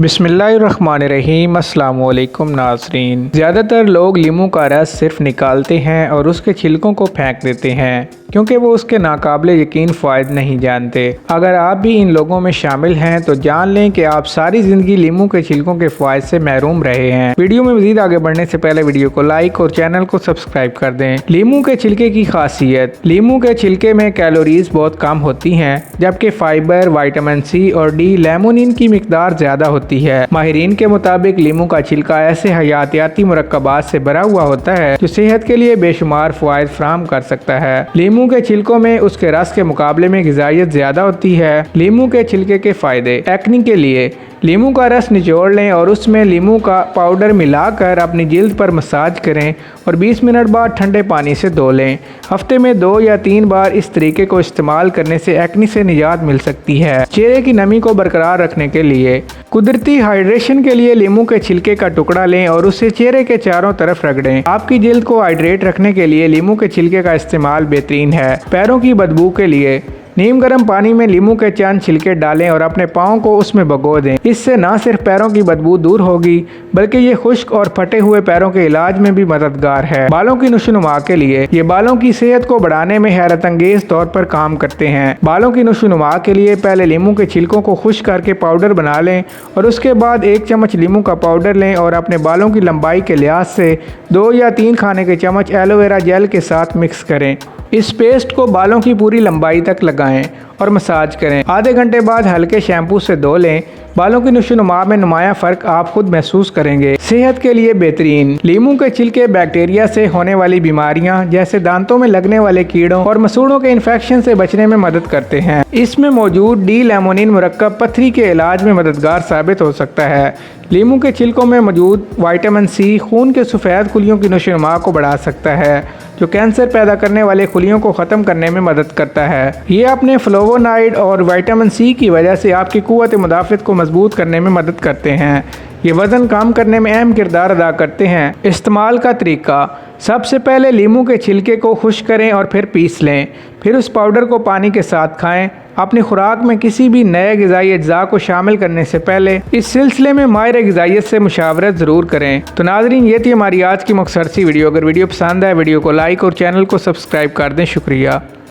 बिस्मिल्लाहिर्रहमानिर्रहीम। अस्सलाम वालेकुम नाज़रीन। ज़्यादातर लोग लीमू का रस सिर्फ निकालते हैं और उसके छिलकों को फेंक देते हैं क्योंकि वो उसके नाकाबिले यकीन फ़ायद नहीं जानते। अगर आप भी इन लोगों में शामिल हैं तो जान लें कि आप सारी ज़िंदगी लीमू के छिलकों के फ़ायद से महरूम रहे हैं। वीडियो में मज़ीद आगे बढ़ने से पहले वीडियो को लाइक और चैनल को सब्सक्राइब कर दें। लीमू के छिलके की खासियत। लीमू के छिलके में कैलोरीज बहुत कम होती हैं, जबकि फाइबर, विटामिन सी और डी, लेमोनिन की मिकदार ज़्यादा होती है। माहिरीन के मुताबिक लीमू का छिलका ऐसे हयातियाती मुरक्कबात से भरा हुआ होता है जो सेहत के लिए बेशुमार फ़वाइद फराहम कर सकता है। लीमू के छिलकों में उसके रस के मुकाबले में ग़िज़ाइयत ज़्यादा होती है। लीमू के छिलके के फ़ायदे। एक्ने के लिए लीमू का रस निचोड़ लें और उसमें लीमू का पाउडर मिलाकर अपनी जिल्द पर मसाज करें और 20 मिनट बाद ठंडे पानी से धो लें। हफ्ते में 2 या 3 बार इस तरीके को इस्तेमाल करने से एक्ने से निजात मिल सकती है। चेहरे की नमी को बरकरार रखने के लिए कुदरती हाइड्रेशन के लिए लीमू के छिलके का टुकड़ा लें और उसे चेहरे के चारों तरफ रगड़ें। आपकी जिल्द को हाइड्रेट रखने के लिए लीमू के छिलके का इस्तेमाल बेहतरीन है। पैरों की बदबू के लिए नीम गर्म पानी में लीमू के चंद छिलके डालें और अपने पाँव को उसमें भिगो दें। इससे न सिर्फ पैरों की बदबू दूर होगी बल्कि ये खुश्क और फटे हुए पैरों के इलाज में भी मददगार है। बालों की नुशोनुमा के लिए ये बालों की सेहत को बढ़ाने में हैरत अंगेज तौर पर काम करते हैं। बालों की नुशोनुमा के लिए पहले लीमू के छिलकों को खुश्क करके पाउडर बना लें और उसके बाद 1 चम्मच लीमू का पाउडर लें और अपने बालों की लंबाई के लिहाज से 2 या 3 खाने के चम्मच एलोवेरा जेल के साथ मिक्स करें। इस पेस्ट को बालों की पूरी लंबाई तक लगाएं और मसाज करें। आधे घंटे बाद हल्के शैम्पू से धो लें। बालों की नुशोनुमा में नुमाया फ़र्क आप खुद महसूस करेंगे। सेहत के लिए बेहतरीन। लीमू के छिलके बैक्टीरिया से होने वाली बीमारियां जैसे दांतों में लगने वाले कीड़ों और मसूड़ों के इन्फेक्शन से बचने में मदद करते हैं। इसमें मौजूद डी लेमोनिन मुरक्कब पथरी के इलाज में मददगार साबित हो सकता है। लीमू के छिलकों में मौजूद विटामिन सी खून के सफ़ेद खुलियों की नुशोनुमा को बढ़ा सकता है, जो कैंसर पैदा करने वाले खुलियों को ख़त्म करने में मदद करता है। ये अपने फ्लोवोनाइड और विटामिन सी की वजह से आपकी क़ुव्वत मुदाफ़त को मजबूत करने में मदद करते हैं। ये वज़न कम करने में अहम किरदार अदा करते हैं। इस्तेमाल का तरीका। सबसे पहले लीमू के छिलके को खुश्क करें और फिर पीस लें। फिर उस पाउडर को पानी के साथ खाएं। अपनी खुराक में किसी भी नए ग़िज़ाई अज्जा को शामिल करने से पहले इस सिलसिले में माहिर ग़िज़ाइयत से मुशावरत ज़रूर करें। तो नाज़रीन, ये थी हमारी आज की मुख्तसर सी वीडियो। अगर वीडियो पसंद आए वीडियो को लाइक और चैनल को सब्सक्राइब कर दें। शुक्रिया।